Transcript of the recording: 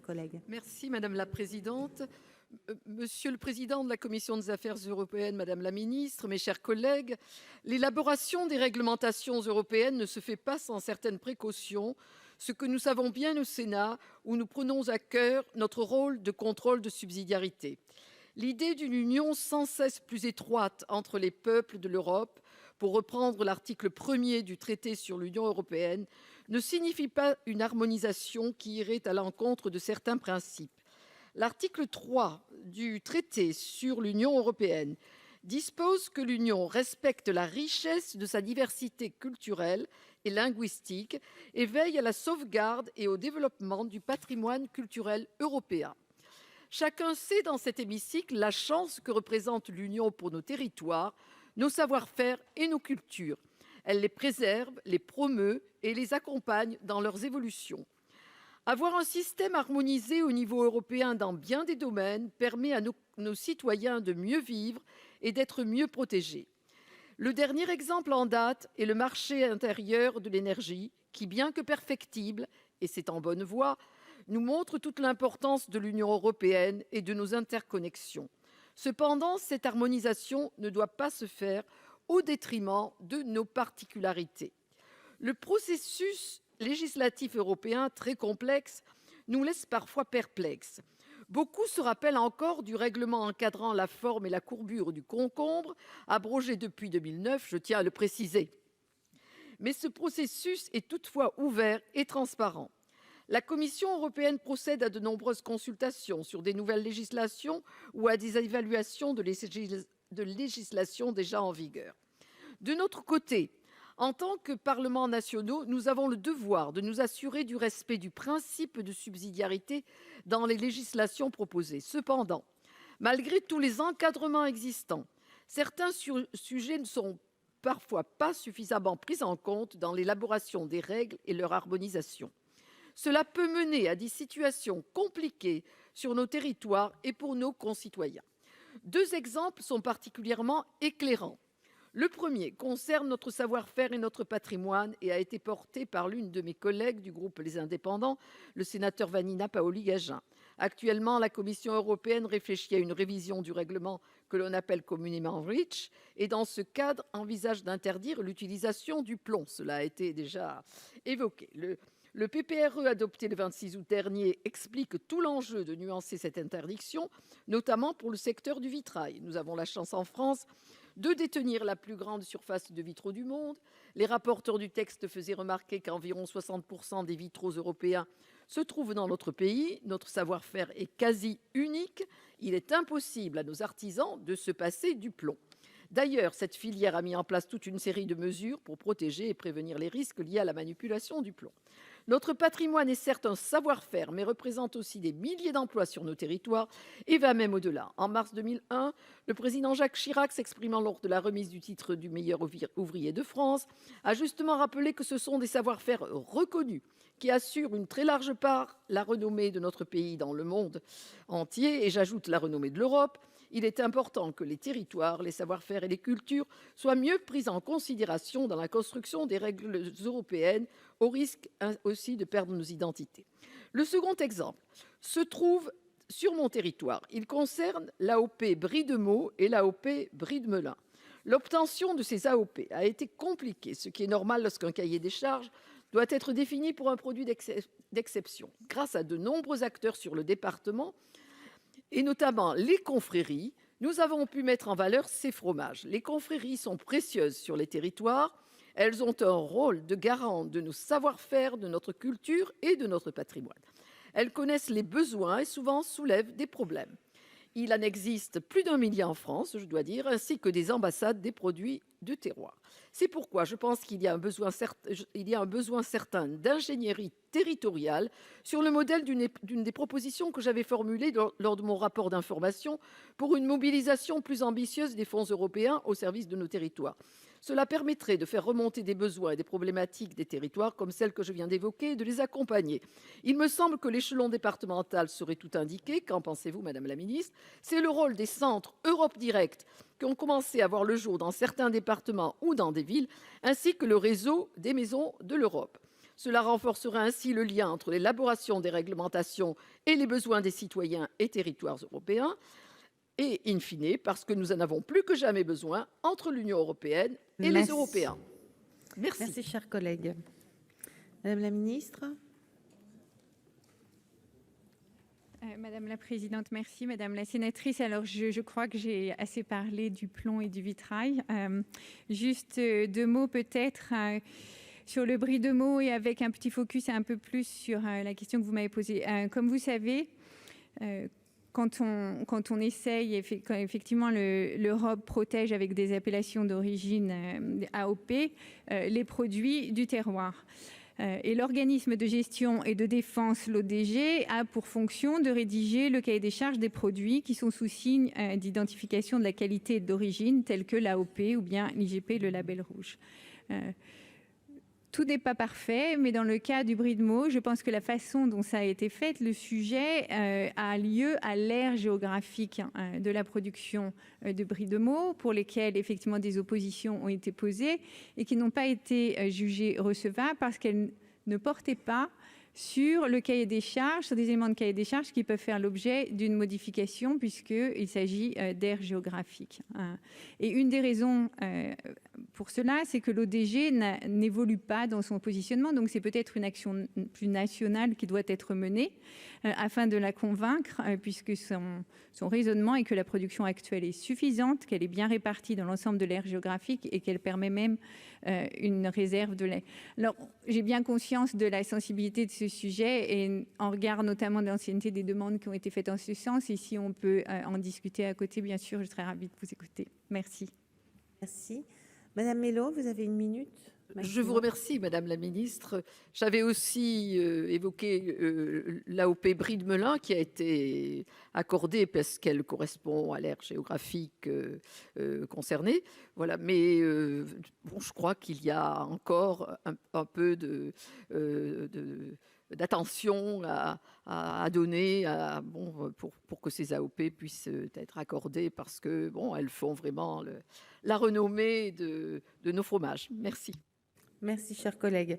collègue. Merci Madame la Présidente. Monsieur le Président de la Commission des Affaires européennes, Madame la Ministre, mes chers collègues, l'élaboration des réglementations européennes ne se fait pas sans certaines précautions, ce que nous savons bien au Sénat, où nous prenons à cœur notre rôle de contrôle de subsidiarité. L'idée d'une union sans cesse plus étroite entre les peuples de l'Europe, pour reprendre l'article 1er du traité sur l'Union européenne, ne signifie pas une harmonisation qui irait à l'encontre de certains principes. L'article 3 du traité sur l'Union européenne dispose que l'Union respecte la richesse de sa diversité culturelle et linguistique et veille à la sauvegarde et au développement du patrimoine culturel européen. Chacun sait dans cet hémicycle la chance que représente l'Union pour nos territoires, nos savoir-faire et nos cultures. Elle les préserve, les promeut et les accompagne dans leurs évolutions. Avoir un système harmonisé au niveau européen dans bien des domaines permet à nos citoyens de mieux vivre et d'être mieux protégés. Le dernier exemple en date est le marché intérieur de l'énergie qui, bien que perfectible, et c'est en bonne voie, nous montre toute l'importance de l'Union européenne et de nos interconnexions. Cependant, cette harmonisation ne doit pas se faire au détriment de nos particularités. Le processus législatif européen, très complexe, nous laisse parfois perplexes. Beaucoup se rappellent encore du règlement encadrant la forme et la courbure du concombre, abrogé depuis 2009, je tiens à le préciser. Mais ce processus est toutefois ouvert et transparent. La Commission européenne procède à de nombreuses consultations sur des nouvelles législations ou à des évaluations de législations déjà en vigueur. De notre côté, en tant que parlements nationaux, nous avons le devoir de nous assurer du respect du principe de subsidiarité dans les législations proposées. Cependant, malgré tous les encadrements existants, certains sujets ne sont parfois pas suffisamment pris en compte dans l'élaboration des règles et leur harmonisation. Cela peut mener à des situations compliquées sur nos territoires et pour nos concitoyens. Deux exemples sont particulièrement éclairants. Le premier concerne notre savoir-faire et notre patrimoine et a été porté par l'une de mes collègues du groupe Les Indépendants, le sénateur Vanina Paoli-Gagin. Actuellement, la Commission européenne réfléchit à une révision du règlement que l'on appelle communément REACH et dans ce cadre envisage d'interdire l'utilisation du plomb. Cela a été déjà évoqué. Le PPRE adopté le 26 août dernier explique tout l'enjeu de nuancer cette interdiction, notamment pour le secteur du vitrail. Nous avons la chance en France de détenir la plus grande surface de vitraux du monde. Les rapporteurs du texte faisaient remarquer qu'environ 60% des vitraux européens se trouvent dans notre pays. Notre savoir-faire est quasi unique. Il est impossible à nos artisans de se passer du plomb. D'ailleurs, cette filière a mis en place toute une série de mesures pour protéger et prévenir les risques liés à la manipulation du plomb. Notre patrimoine est certes un savoir-faire, mais représente aussi des milliers d'emplois sur nos territoires et va même au-delà. En mars 2001, le président Jacques Chirac, s'exprimant lors de la remise du titre du meilleur ouvrier de France, a justement rappelé que ce sont des savoir-faire reconnus qui assurent une très large part la renommée de notre pays dans le monde entier, et j'ajoute la renommée de l'Europe. Il est important que les territoires, les savoir-faire et les cultures soient mieux pris en considération dans la construction des règles européennes, au risque aussi de perdre nos identités. Le second exemple se trouve sur mon territoire. Il concerne l'AOP Brie de Meaux et l'AOP Brie de Melun. L'obtention de ces AOP a été compliquée, ce qui est normal lorsqu'un cahier des charges doit être défini pour un produit d'exception. Grâce à de nombreux acteurs sur le département, et notamment les confréries, nous avons pu mettre en valeur ces fromages. Les confréries sont précieuses sur les territoires. Elles ont un rôle de garant de nos savoir-faire, de notre culture et de notre patrimoine. Elles connaissent les besoins et souvent soulèvent des problèmes. Il en existe plus d'1 millier en France, je dois dire, ainsi que des ambassades des produits de terroir. C'est pourquoi je pense qu'il y a un besoin certain d'ingénierie territoriale sur le modèle d'une des propositions que j'avais formulées lors de mon rapport d'information pour une mobilisation plus ambitieuse des fonds européens au service de nos territoires. Cela permettrait de faire remonter des besoins et des problématiques des territoires comme celles que je viens d'évoquer et de les accompagner. Il me semble que l'échelon départemental serait tout indiqué. Qu'en pensez-vous, Madame la Ministre? C'est le rôle des centres Europe Direct qui ont commencé à voir le jour dans certains départements ou dans des villes, ainsi que le réseau des maisons de l'Europe. Cela renforcera ainsi le lien entre l'élaboration des réglementations et les besoins des citoyens et territoires européens et, in fine, parce que nous en avons plus que jamais besoin entre l'Union européenne et les Merci. Européens. Merci. Merci, cher collègue. Madame la ministre. Madame la présidente, merci. Madame la sénatrice, alors je crois que j'ai assez parlé du plomb et du vitrail. Juste 2 mots peut-être sur le brie de Meaux et avec un petit focus un peu plus sur la question que vous m'avez posée. Comme vous savez, quand on essaye, quand effectivement l'Europe protège avec des appellations d'origine AOP les produits du terroir. Et l'organisme de gestion et de défense, l'ODG, a pour fonction de rédiger le cahier des charges des produits qui sont sous signe d'identification de la qualité d'origine, tels que l'AOP ou bien l'IGP, le label rouge. Tout n'est pas parfait, mais dans le cas du brie de Meaux, je pense que la façon dont ça a été fait, le sujet a lieu à l'ère géographique de la production de brie de Meaux, pour lesquelles effectivement des oppositions ont été posées et qui n'ont pas été jugées recevables parce qu'elles ne portaient pas sur le cahier des charges, sur des éléments de cahier des charges qui peuvent faire l'objet d'une modification puisqu'il s'agit d'aires géographiques. Et une des raisons pour cela, c'est que l'ODG n'évolue pas dans son positionnement, donc c'est peut-être une action plus nationale qui doit être menée afin de la convaincre, puisque son raisonnement est que la production actuelle est suffisante, qu'elle est bien répartie dans l'ensemble de l'aire géographique et qu'elle permet même une réserve de lait. Alors, j'ai bien conscience de la sensibilité de ce sujet et en regard notamment de l'ancienneté des demandes qui ont été faites en ce sens, et si on peut en discuter à côté, bien sûr, je serais ravie de vous écouter. Merci. Merci. Madame Mello, vous avez 1 minute. Je vous remercie, Madame la ministre. J'avais aussi évoqué l'AOP Brie de Melun qui a été accordée parce qu'elle correspond à l'aire géographique concernée. Voilà, mais bon, je crois qu'il y a encore un peu d'attention à donner pour que ces AOP puissent être accordées parce que bon, elles font vraiment la renommée de nos fromages. Merci. Merci, cher collègue.